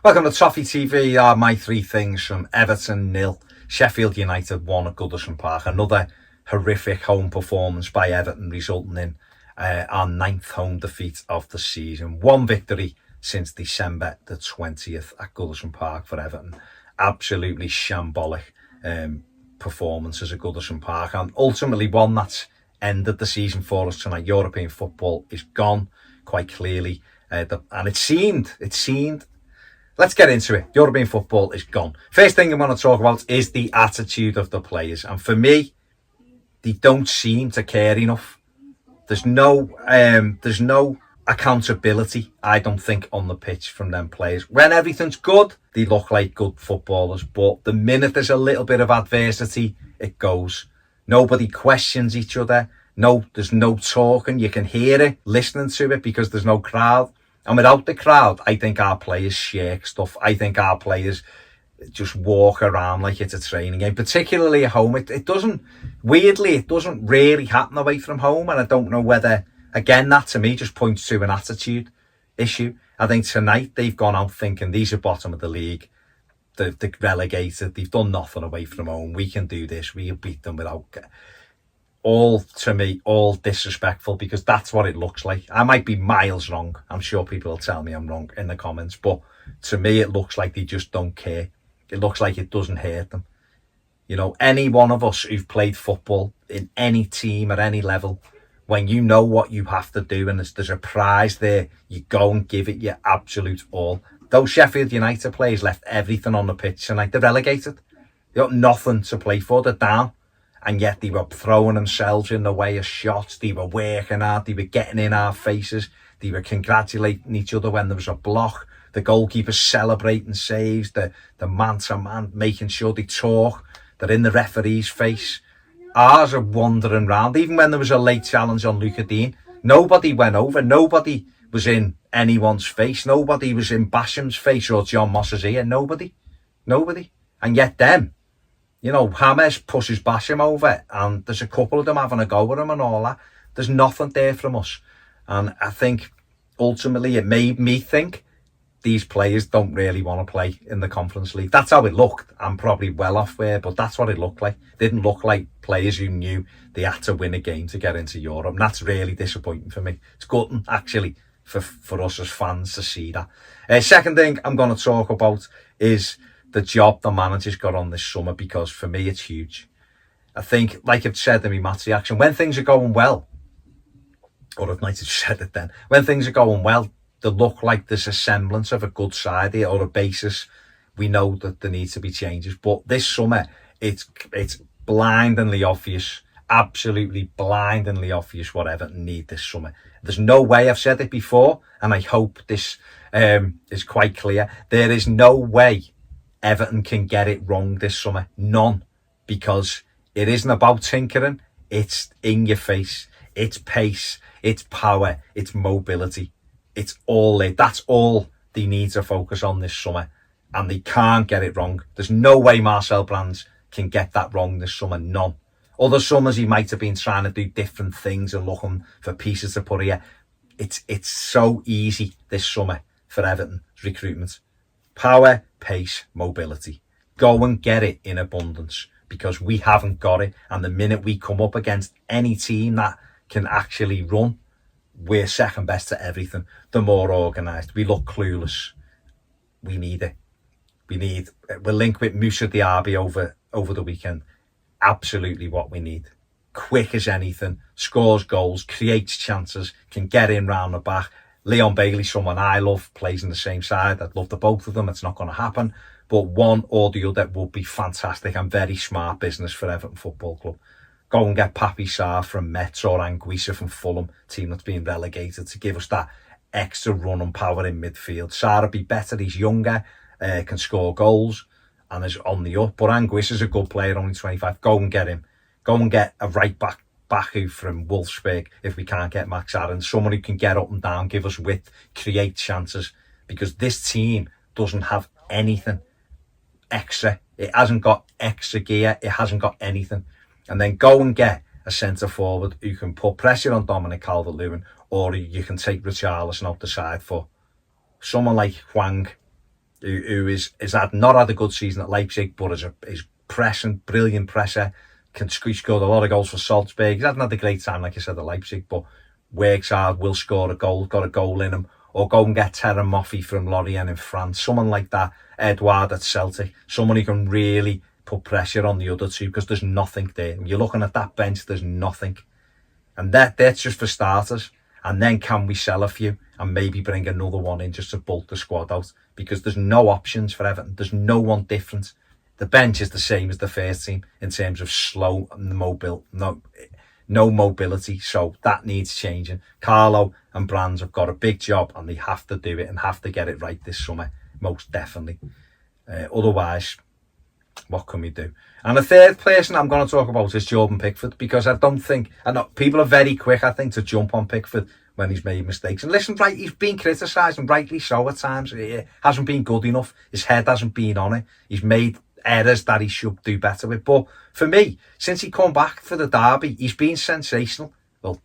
Welcome to Toffee TV. My three things from Everton 0, Sheffield United 1 at Goodison Park. Another horrific home performance by Everton, resulting in our 9th home defeat of the season. One victory since December the 20th at Goodison Park for Everton. Absolutely shambolic performances at Goodison Park, and ultimately one that's ended the season for us tonight. European football is gone quite clearly, and it seemed. Let's get into it. European football is gone. First thing I want to talk about is the attitude of the players. And for me, they don't seem to care enough. There's no accountability, I don't think, on the pitch from them players. When everything's good, they look like good footballers. But the minute there's a little bit of adversity, it goes. Nobody questions each other. No, there's no talking. You can hear it, listening to it, because there's no crowd. And without the crowd, I think our players shirk stuff. I think our players just walk around like it's a training game, particularly at home. It doesn't really happen away from home. And I don't know whether, again, that to me just points to an attitude issue. I think tonight they've gone out thinking these are bottom of the league. They're relegated. They've done nothing away from home. We can do this. We can beat them without... All, to me, all disrespectful, because that's what it looks like. I might be miles wrong. I'm sure people will tell me I'm wrong in the comments. But to me, it looks like they just don't care. It looks like it doesn't hurt them. You know, any one of us who've played football in any team at any level, when you know what you have to do and there's a prize there, you go and give it your absolute all. Those Sheffield United players left everything on the pitch tonight. They're relegated. They got nothing to play for. They're down. And yet they were throwing themselves in the way of shots. They were working hard. They were getting in our faces. They were congratulating each other when there was a block. The goalkeeper celebrating saves. The man-to-man, making sure they talk. They're in the referee's face. Ours are wandering round. Even when there was a late challenge on Luca Dean, nobody went over. Nobody was in anyone's face. Nobody was in Basham's face or John Moss's ear. Nobody. And yet them. You know, James pushes Basham over, and there's a couple of them having a go at him and all that. There's nothing there from us. And I think, ultimately, it made me think these players don't really want to play in the Conference League. That's how it looked. I'm probably well off there, but that's what it looked like. It didn't look like players who knew they had to win a game to get into Europe. And that's really disappointing for me. It's gutting, actually, for us as fans to see that. Second thing I'm going to talk about is the job the manager's got on this summer, because for me it's huge. I think, like I've said in my match reaction, when things are going well, or I might have said it then, when things are going well, they look like there's a semblance of a good side here, or a basis. We know that there needs to be changes, but this summer it's blindingly obvious, absolutely blindingly obvious what Everton need this summer. There's no way, I've said it before, and I hope this is quite clear, there is no way Everton can get it wrong this summer. None. Because it isn't about tinkering. It's in your face. It's pace. It's power. It's mobility. It's all it. That's all they need to focus on this summer. And they can't get it wrong. There's no way Marcel Brands can get that wrong this summer. None. Other summers he might have been trying to do different things and looking for pieces to put here. It's so easy this summer for Everton's recruitment. Power, pace, mobility. Go and get it in abundance, because we haven't got it. And the minute we come up against any team that can actually run, we're second best to everything. The more organised. We look clueless. We need it. We're linked with Moussa Diaby over the weekend. Absolutely what we need. Quick as anything. Scores goals, creates chances, can get in round the back. Leon Bailey, someone I love, plays in the same side. I'd love the both of them. It's not going to happen. But one or the other would be fantastic and very smart business for Everton Football Club. Go and get Papi Sarr from Mets or Anguissa from Fulham, team that's been relegated, to give us that extra run and power in midfield. Sarr would be better. He's younger, can score goals, and is on the up. But Anguissa's a good player, only 25. Go and get him. Go and get a right back. Baku from Wolfsburg, if we can't get Max Aaron, someone who can get up and down, give us width, create chances, because this team doesn't have anything extra. It hasn't got extra gear. It hasn't got anything. And then go and get a centre forward who can put pressure on Dominic Calvert-Lewin, or you can take Richarlison out the side for someone like Hwang. who not had a good season at Leipzig, but is pressing, brilliant pressure, scored a lot of goals for Salzburg. He hasn't had a great time, like I said, at Leipzig, but works hard, will score a goal, got a goal in him, or go and get Terem Moffi from Lorient in France, someone like that, Edouard at Celtic, someone who can really put pressure on the other two, because there's nothing there. When you're looking at that bench, there's nothing. And that's just for starters. And then can we sell a few and maybe bring another one in just to bulk the squad out? Because there's no options for Everton. There's no one different. The bench is the same as the first team in terms of slow and no mobility. So that needs changing. Carlo and Brands have got a big job and they have to do it and have to get it right this summer, most definitely. Otherwise, what can we do? And the third person I'm going to talk about is Jordan Pickford, because I know people are very quick, I think, to jump on Pickford when he's made mistakes. And listen, right, he's been criticised, and rightly so at times. He hasn't been good enough. His head hasn't been on it. He's made errors that he should do better with. But for me, since he come back for the derby, he's been sensational. Well,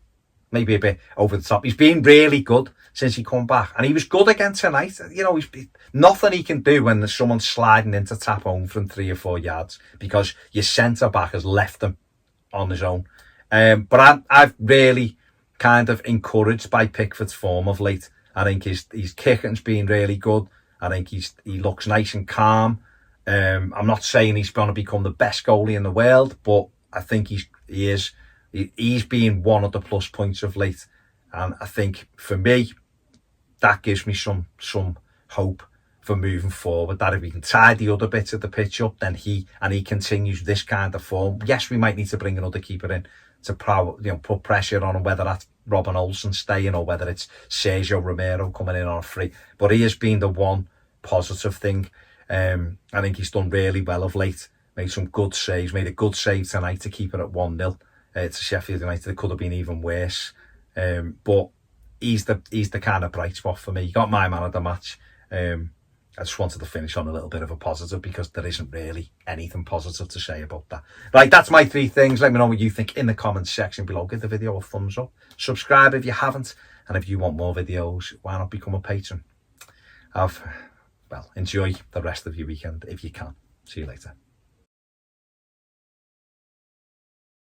maybe a bit over the top. He's been really good since he come back. And he was good again tonight. You know, nothing he can do when there's someone sliding into tap home from 3 or 4 yards, because your centre-back has left him on his own. But I've really kind of encouraged by Pickford's form of late. I think his kicking's been really good. I think he looks nice and calm. I'm not saying he's going to become the best goalie in the world, but I think he's been one of the plus points of late. And I think for me, that gives me some hope for moving forward, that if we can tie the other bits of the pitch up, then he continues this kind of form. Yes, we might need to bring another keeper in to put pressure on him, whether that's Robin Olsen staying or whether it's Sergio Romero coming in on a free. But he has been the one positive thing. I think he's done really well of late. Made some good saves. Made a good save tonight to keep it at 1-0 to Sheffield United. It could have been even worse. But he's the kind of bright spot for me. He got my man of the match. I just wanted to finish on a little bit of a positive, because there isn't really anything positive to say about that. Right, that's my 3 things. Let me know what you think in the comments section below. Give the video a thumbs up. Subscribe if you haven't. And if you want more videos, why not become a patron? Enjoy the rest of your weekend if you can. See you later.